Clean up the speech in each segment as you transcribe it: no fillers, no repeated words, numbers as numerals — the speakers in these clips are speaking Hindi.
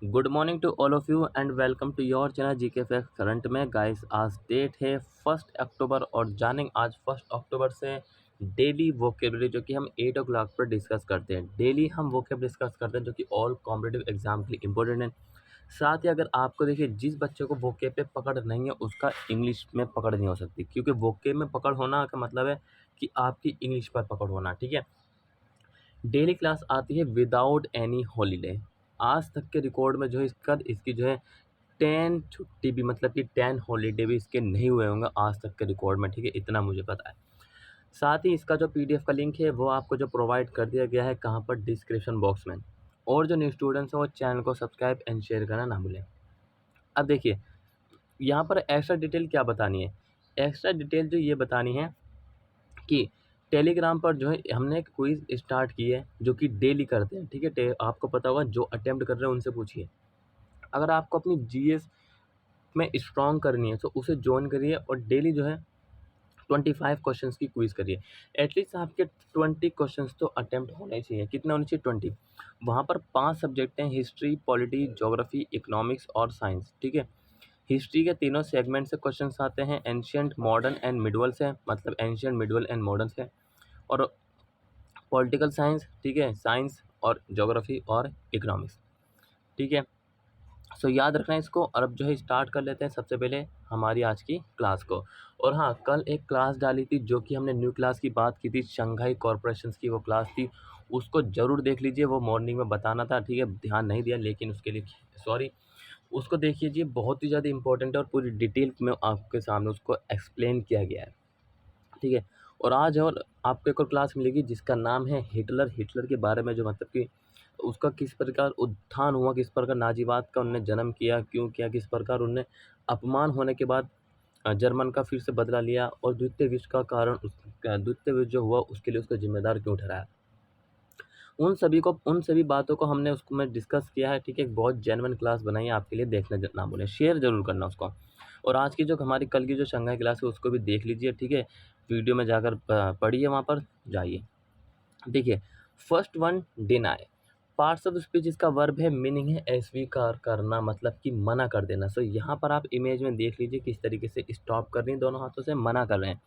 Good morning to all of you and welcome to your channel GK fact current में गाइस। आज डेट है 1 अक्टूबर और जानेंगे आज 1 अक्टूबर से डेली वोकेबलरी जो कि हम 8 o'clock पर डिस्कस करते हैं। डेली हम वोकेब डिस्कस करते हैं जो कि ऑल कॉम्पिटिटिव एग्जाम के लिए इंपॉर्टेंट है। साथ ही अगर आपको देखिए जिस बच्चे को वोकेब पे पकड़ नहीं है उसका इंग्लिश में पकड़ नहीं हो सकती, क्योंकि वोकेब में पकड़ होना का मतलब है कि आपकी इंग्लिश पर पकड़ होना। ठीक है, डेली क्लास आती है विदाउट एनी हॉलीडे। आज तक के रिकॉर्ड में जो है इसकी जो है 10 छुट्टी भी, मतलब कि 10 हॉलीडे भी इसके नहीं हुए होंगे आज तक के रिकॉर्ड में। ठीक है, इतना मुझे पता है। साथ ही इसका जो पीडीएफ का लिंक है वो आपको जो प्रोवाइड कर दिया गया है कहाँ पर, डिस्क्रिप्शन बॉक्स में। और जो न्यू स्टूडेंट्स हैं वो चैनल को सब्सक्राइब एंड शेयर करना ना भूलें। अब देखिए यहाँ पर एक्स्ट्रा डिटेल क्या बतानी है। एक्स्ट्रा डिटेल जो ये बतानी है कि टेलीग्राम पर जो है हमने एक क्विज़ स्टार्ट की है जो कि डेली करते हैं। ठीक है, आपको पता होगा, जो अटेम्प्ट कर रहे हैं उनसे पूछिए। अगर आपको अपनी जीएस में स्ट्रॉन्ग करनी है तो उसे ज्वाइन करिए और डेली जो है 25 क्वेश्चंस की क्विज़ करिए। एटलीस्ट आपके 20 क्वेश्चंस तो अटेम्प्ट होने चाहिए। कितना होने चाहिए? 20। वहाँ पर 5 सब्जेक्ट हैं, हिस्ट्री, पॉलिटी, ज्योग्राफी, इकोनॉमिक्स और साइंस। ठीक है, हिस्ट्री के तीनों सेगमेंट से क्वेश्चंस आते हैं। एंशियंट, मॉडर्न एंड मिडवल से, मतलब एंशियंट, मिडवल एंड मॉडर्न से। और पॉलिटिकल साइंस, ठीक है, साइंस और ज्योग्राफी और इकोनॉमिक्स। ठीक है, सो याद रखना है इसको। और अब जो है स्टार्ट कर लेते हैं सबसे पहले हमारी आज की क्लास को। और हाँ, कल एक क्लास डाली थी जो कि हमने न्यू क्लास की बात की थी, शंघाई कॉरपोरेशंस की वो क्लास थी। उसको ज़रूर देख लीजिए, वो मॉर्निंग में बताना था। ठीक है, ध्यान नहीं दिया लेकिन उसके लिए सॉरी। उसको देख लीजिए, बहुत ही ज़्यादा इंपॉर्टेंट है और पूरी डिटेल में आपके सामने उसको एक्सप्लेन किया गया है। ठीक है, और आज और आपको एक और क्लास मिलेगी जिसका नाम है हिटलर। हिटलर के बारे में, जो मतलब कि उसका किस प्रकार उत्थान हुआ, किस प्रकार नाजीवाद का उन्होंने जन्म किया, क्यों किया, किस प्रकार उन्हें अपमान होने के बाद जर्मन का फिर से बदला लिया, और द्वितीय विश्व का कारण द्वितीय विश्व जो हुआ उसके लिए उसको जिम्मेदार क्यों ठहराया। उन सभी बातों को हमने उसको में डिस्कस किया है। ठीक है, एक बहुत जेन्युइन क्लास बनाई है आपके लिए, देखना ना भूलें, शेयर ज़रूर करना उसको। और आज की जो हमारी कल की जो शंघाई क्लास है उसको भी देख लीजिए। ठीक है, वीडियो में जाकर पढ़िए, वहाँ पर जाइए। देखिए, first one, deny. Parts of speech इसका वर्ब है, मीनिंग है अस्वीकार करना, मतलब कि मना कर देना। सो यहाँ पर आप इमेज में देख लीजिए किस तरीके से स्टॉप कर रही हैं, दोनों हाथों से मना कर रहे हैं।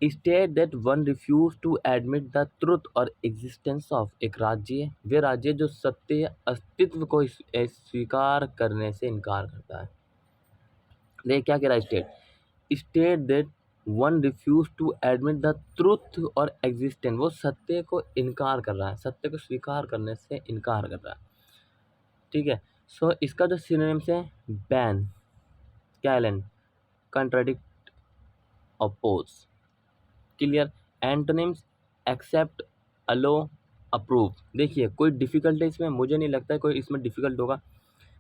State that one refuse to admit the truth और एग्जिस्टेंस ऑफ, एक राज्य, वे राज्य जो सत्य अस्तित्व को स्वीकार करने से इनकार करता है। देखिए क्या कह रहा है state. State that one refuse to admit the truth और एग्जिस्टेंस, वो सत्य को इनकार कर रहा है, सत्य को स्वीकार करने से इनकार कर रहा है। ठीक है, सो इसका जो सिनोनिम्स है, बैन, कैलन, contradict, oppose. Clear. Antonyms, accept, allow, approve. देखिए कोई डिफ़िकल्ट है इसमें? मुझे नहीं लगता है कोई इसमें डिफ़िकल्ट होगा।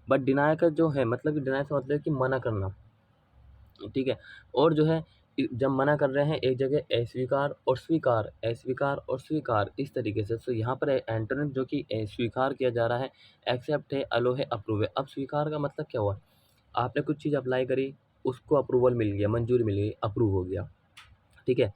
बट डिनाई का जो है मतलब कि डिनाई से मतलब है कि मना करना। ठीक है, और जो है जब मना कर रहे हैं एक जगह अस्वीकार और स्वीकार, अस्वीकार और स्वीकार, इस तरीके से। तो यहाँ पर एंटोनिम जो कि स्वीकार किया जा रहा है, एक्सेप्ट है, अलो है, अप्रूव है। अब स्वीकार का मतलब क्या हुआ? आपने कुछ चीज़ अप्लाई करी, उसको अप्रूवल मिल गया, मंजूरी मिल गई, अप्रूव हो गया। ठीक है,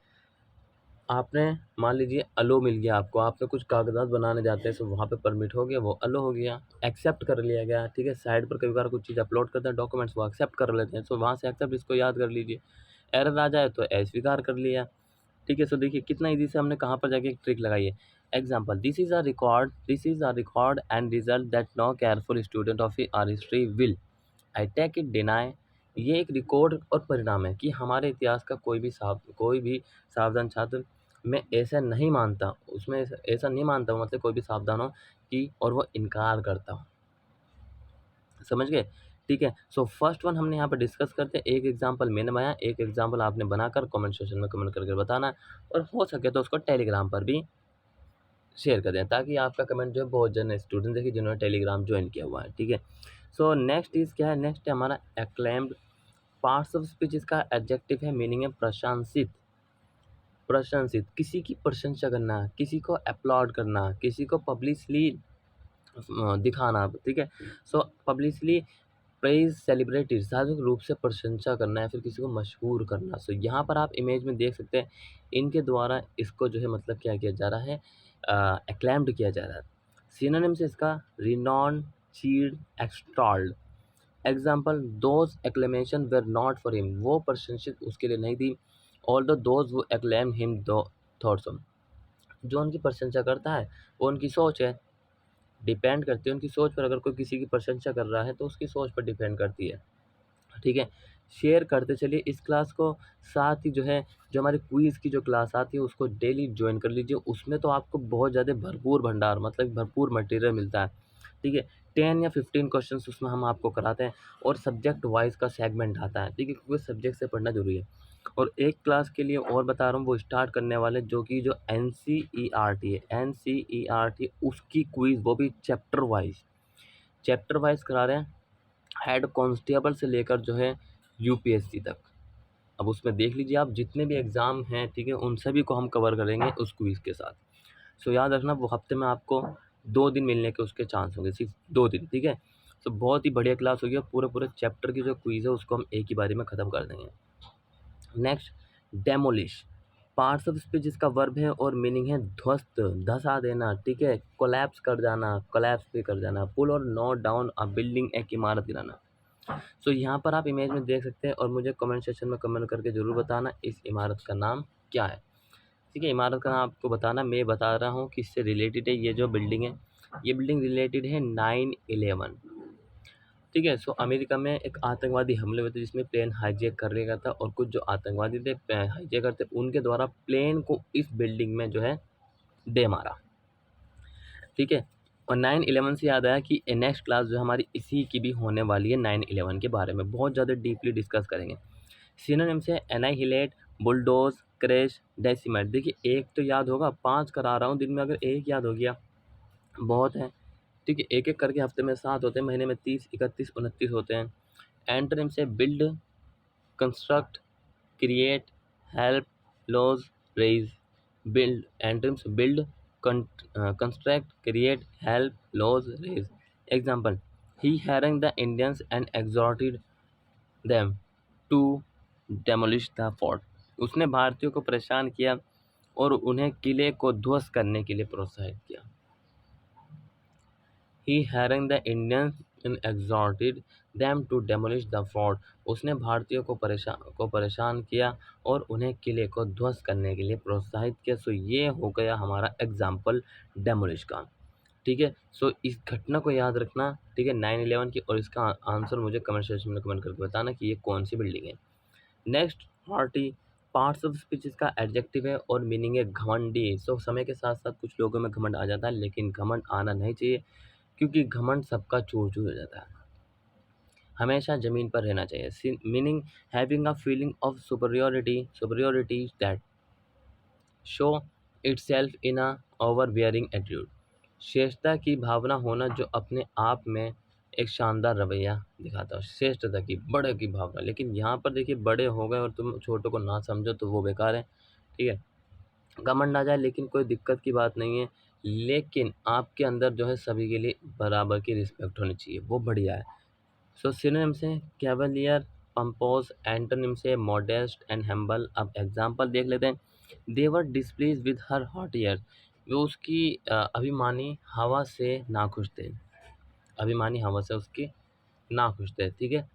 आपने मान लीजिए अलो मिल गया आपको, आपने कुछ कागज़ात बनाने जाते हैं, सो वहाँ पे परमिट हो गया, वो अलो हो गया, एक्सेप्ट कर लिया गया। ठीक है, साइड पर कई बार कुछ चीज़ अपलोड करते हैं डॉक्यूमेंट्स, वो एक्सेप्ट कर लेते हैं, सो वहाँ से एक्सेप्ट, इसको याद कर लीजिए। एरर आ जाए तो अस्वीकार कर लिया। ठीक है, सो देखिए कितना ईज़ी से हमने कहाँ पर जाके एक ट्रिक लगाई है। Example, this is a record and result that no careful student of our history will, I take it deny. ये एक रिकॉर्ड और परिणाम है कि हमारे इतिहास का कोई भी सावधान छात्र, मैं ऐसा नहीं मानता, उसमें ऐसा नहीं मानता हूँ, मतलब कोई भी सावधान हो कि, और वो इनकार करता हो। समझ गए? ठीक है, सो फर्स्ट वन हमने यहाँ पर डिस्कस करते हैं। एक एग्जांपल मैंने बनाया, एक एग्जांपल आपने बनाकर कमेंट सेक्शन में कमेंट करके बताना है, और हो सके तो उसको टेलीग्राम पर भी शेयर कर दें ताकि आपका कमेंट जो है बहुत जन स्टूडेंट देखे जिन्होंने टेलीग्राम ज्वाइन किया हुआ है। ठीक है, सो नेक्स्ट इज़ क्या है? नेक्स्ट है हमारा एक्लेम्ड। पार्ट्स ऑफ स्पीच इसका एडजेक्टिव है, मीनिंग है प्रशंसित। प्रशंसित, किसी की प्रशंसा करना, किसी को अपलॉड करना, किसी को पब्लिकली दिखाना। ठीक है, सो पब्लिकली प्रेज सेलिब्रिटीज, सार्वजनिक रूप से प्रशंसा करना, या फिर किसी को मशहूर करना। सो यहाँ पर आप इमेज में देख सकते हैं, इनके द्वारा इसको जो है मतलब क्या किया जा रहा है, एक्लैम्ड किया जा रहा है। सिनोनिम से इसका renown, cheered, extolled. Example, those acclamation were not for him, वो प्रशंसित उसके लिए नहीं थी। ऑल्दो दोज वो एक्लेम हिम दो थॉट्स, जो उनकी प्रशंसा करता है वो उनकी सोच है, डिपेंड करती है उनकी सोच पर। अगर कोई किसी की प्रशंसा कर रहा है तो उसकी सोच पर डिपेंड करती है, ठीक है। शेयर करते चलिए इस क्लास को, साथ ही जो है जो हमारी क्विज़ की जो क्लास आती है उसको डेली ज्वाइन कर लीजिए। उसमें तो आपको बहुत ज़्यादा भरपूर भंडार, मतलब भरपूर मटेरियल मिलता है, ठीक है। 10 या 15 क्वेश्चंस उसमें हम आपको कराते हैं, और सब्जेक्ट वाइज का सेगमेंट आता है, ठीक है, क्योंकि सब्जेक्ट से पढ़ना जरूरी है। और एक क्लास के लिए और बता रहा हूँ, वो स्टार्ट करने वाले जो कि जो NCERT है, NCERT उसकी क्विज़, वो भी चैप्टर वाइज करा रहे हैं, हेड कांस्टेबल से लेकर जो है यूपीएससी तक। अब उसमें देख लीजिए आप, जितने भी एग्ज़ाम हैं, ठीक है, उन सभी को हम कवर करेंगे उस क्विज़ के साथ। सो याद रखना, वो हफ्ते में आपको 2 दिन मिलने के उसके चांस होंगे, सिर्फ 2 दिन, ठीक है। तो बहुत ही बढ़िया क्लास होगी, पूरे पूरे चैप्टर की जो क्विज़ है उसको हम एक ही बारी में ख़त्म कर देंगे। Next, demolish, parts of speech जिसका वर्ब है और मीनिंग है ध्वस्त, धसा देना, ठीक है, कोलैप्स कर जाना, कोलैप्स भी कर जाना, पुल और नॉट डाउन अ बिल्डिंग, एक इमारत गिराना। सो यहाँ पर आप इमेज में देख सकते हैं, और मुझे कमेंट सेक्शन में कमेंट करके ज़रूर बताना इस इमारत का नाम क्या है, ठीक है। इमारत का नाम आपको बताना, मैं बता रहा हूँ किससे रिलेटेड है ये जो बिल्डिंग है। ये बिल्डिंग रिलेटेड है 9/11, ठीक है। सो अमेरिका में एक आतंकवादी हमले हुए थे जिसमें प्लेन हाईजैक कर लिया गया था, और कुछ जो आतंकवादी थे हाईजैकर थे, उनके द्वारा प्लेन को इस बिल्डिंग में जो है दे मारा, ठीक है। और 9/11 से याद आया कि नेक्स्ट क्लास जो हमारी इसी की भी होने वाली है, 9/11 के बारे में बहुत ज़्यादा डीपली डिस्कस करेंगे। सिनोनिम से एनाहिलेट, बुलडोज, क्रैश, डेसिमेट। देखिए एक तो याद होगा, 5 करा रहा हूँ, दिन में अगर एक याद हो गया बहुत है, ठीक है। एक एक करके हफ्ते में 7 होते हैं, महीने में 30, 31, 29 होते हैं। एंटोनिम से build, construct, create, help, lodge, raise. Build, antonym से build, construct, create, help, lodge, raise. Example, he harangued the Indians and exhorted them to demolish the fort। उसने भारतीयों को परेशान किया और उन्हें किले को ध्वस्त करने के लिए प्रोत्साहित किया। He harangued the Indians and exhorted them to demolish the fort। उसने भारतीयों को परेशान किया और उन्हें किले को ध्वस्त करने के लिए प्रोत्साहित किया। सो ये हो गया हमारा एग्जाम्पल डेमोलिश का, ठीक है। सो इस घटना को याद रखना, ठीक है, 9/11 की, और इसका आंसर मुझे कमेंट सेक्शन में कमेंट करके बताना कि ये कौन सी बिल्डिंग है। Next, hearty, parts of speech इसका एडजेक्टिव है और मीनिंग है घमंडी। सो समय के साथ साथ कुछ लोगों में घमंड आ जाता है, लेकिन घमंड आना नहीं चाहिए, क्योंकि घमंड सबका चूर चूर हो जाता है। हमेशा ज़मीन पर रहना चाहिए। Meaning, having a feeling of superiority that shows itself in an overbearing attitude. श्रेष्ठता की भावना होना जो अपने आप में एक शानदार रवैया दिखाता है। श्रेष्ठता की, बड़े की भावना। लेकिन यहाँ पर देखिए, बड़े हो गए और तुम छोटों को ना समझो तो वो बेकार है, ठीक है। घमंड आ जाए लेकिन कोई दिक्कत की बात नहीं है, लेकिन आपके अंदर जो है सभी के लिए बराबर की रिस्पेक्ट होनी चाहिए, वो बढ़िया है। सो सिनोनिम से कैवलियर, पंपोज। एंटोनिम से मॉडेस्ट एंड हम्बल। अब एग्जांपल देख लेते हैं। They were displease with her haughty air. वो उसकी अभिमानी हवा से नाखुश थे, अभिमानी हवा से उसकी नाखुश थे, ठीक है।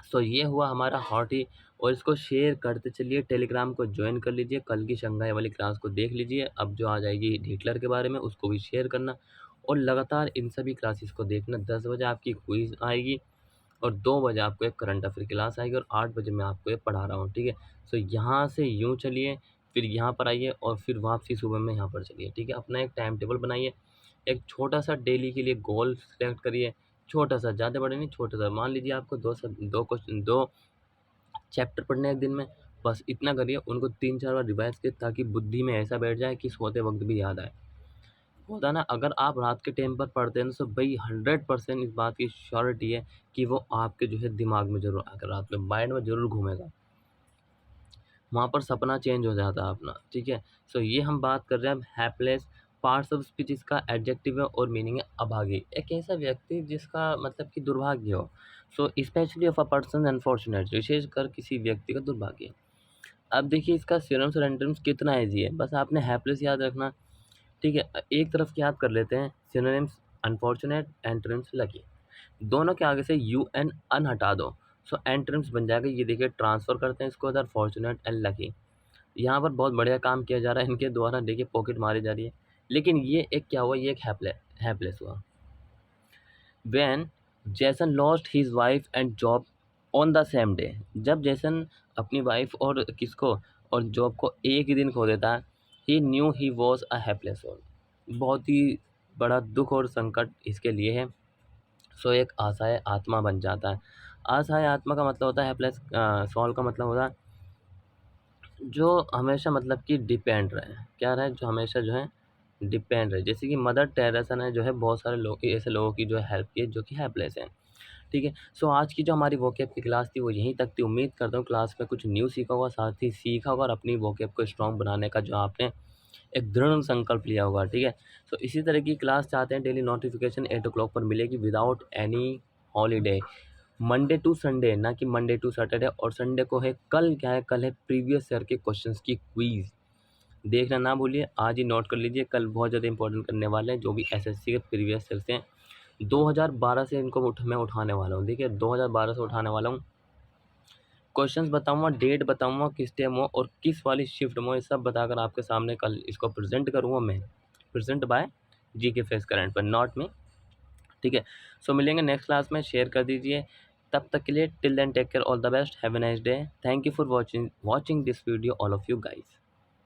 सो ये हुआ हमारा हॉटी, और इसको शेयर करते चलिए, टेलीग्राम को ज्वाइन कर लीजिए, कल की शंघाई वाली क्लास को देख लीजिए, अब जो आ जाएगी हिटलर के बारे में उसको भी शेयर करना, और लगातार इन सभी क्लासेस को देखना। 10 बजे आपकी क्विज आएगी, और 2 बजे आपको एक करंट अफेयर क्लास आएगी, और 8 बजे मैं आपको ये पढ़ा रहा हूँ, ठीक है। सो यहाँ से यूँ चलिए, फिर यहाँ पर आइए, और फिर वापसी सुबह में यहाँ पर चलिए, ठीक है। अपना एक टाइम टेबल बनाइए, एक छोटा सा डेली के लिए गोल सेलेक्ट करिए, छोटा सा, ज़्यादा बड़ा नहीं, छोटा सा। मान लीजिए आपको 2 चैप्टर पढ़ने हैं एक दिन में, बस इतना करिए, उनको 3-4 बार रिवाइज करिए, ताकि बुद्धि में ऐसा बैठ जाए कि सोते वक्त भी याद आए। होता है ना, अगर आप रात के टाइम पर पढ़ते हैं ना, तो भाई 100% इस बात की श्योरिटी है कि वो आपके जो है दिमाग में ज़रूर आकर, रात में माइंड में ज़रूर घूमेगा, वहाँ पर सपना चेंज हो जाता है अपना, ठीक है। सो ये हम बात कर रहे हैं अब हैप्लेस। पार्ट्स ऑफ स्पीच इसका एडजेक्टिव है और मीनिंग है अभागी, एक ऐसा व्यक्ति जिसका मतलब कि दुर्भाग्य हो। So specially of a person unfortunate, विशेषकर किसी व्यक्ति का दुर्भाग्य। अब देखिए इसका सिनोनिम्स और एंटोनिम्स कितना ईजी है, बस आपने हैप्लेस याद रखना, ठीक है। एक तरफ की याद कर लेते हैं सिनोनिम्स। Unfortunate entrance lucky. दोनों के आगे से यू एन अन हटा दो, सो एंट्रेंस बन जाएगा। ये देखिए ट्रांसफ़र करते हैं इसको इधर, फॉर्चुनेट एंड लकी। यहाँ पर बहुत बढ़िया काम किया जा रहा है इनके द्वारा, देखिए पॉकेट मारी जा रही है। लेकिन ये एक क्या हुआ, ये एक हेल्पलेस हुआ। व्हेन जैसन lost his wife and job on the same day, जब जैसन अपनी वाइफ और किसको, और जॉब को एक ही दिन खो देता है, he knew he was a helpless soul. बहुत ही बड़ा दुख और संकट इसके लिए है। सो एक असहाय आत्मा बन जाता है। असहाय आत्मा का मतलब होता है हेल्पलेस सोल का मतलब होता है जो हमेशा मतलब कि डिपेंड रहे। क्या रहे, जो हमेशा जो है डिपेंड रहे। जैसे कि मदर टेरेसा ने जो है बहुत सारे लोग, ऐसे लोगों की जो है हेल्प की जो कि हेल्पलेस हैं। ठीक है। सो आज की जो हमारी वोकैब की क्लास थी वो यहीं तक थी। उम्मीद करता हूँ क्लास में कुछ न्यू सीखा होगा, साथ ही सीखा होगा और अपनी वोकैब को स्ट्रॉन्ग बनाने का जो आपने एक दृढ़ संकल्प लिया होगा। ठीक है। सो इसी तरह की क्लास चाहते हैं, डेली नोटिफिकेशन 8 o'clock पर मिलेगी without any holiday, Monday to Sunday, ना कि मंडे टू सैटरडे। और संडे को है, कल क्या है, कल है प्रीवियस ईयर के क्वेश्चंस की क्विज। देखना ना भूलिए, आज ही नोट कर लीजिए, कल बहुत ज़्यादा इंपॉर्टेंट करने वाले हैं जो भी एसएससी के प्रीवियस ईयर से हैं। 2012 से इनको मैं उठाने वाला हूँ। देखिए 2012 से उठाने वाला हूँ। क्वेश्चंस बताऊंगा, डेट बताऊंगा, किस टाइम हो और किस वाली शिफ्ट में हो, ये सब बताकर आपके सामने कल इसको प्रेजेंट करूंगा मैं। प्रेजेंट बाय जी के फेस करंट पर, नॉट में। ठीक है। सो मिलेंगे नेक्स्ट क्लास में, शेयर कर दीजिए। तब तक के लिए till then take care, all the best, have a nice day. Thank you for watching this video all of you guys.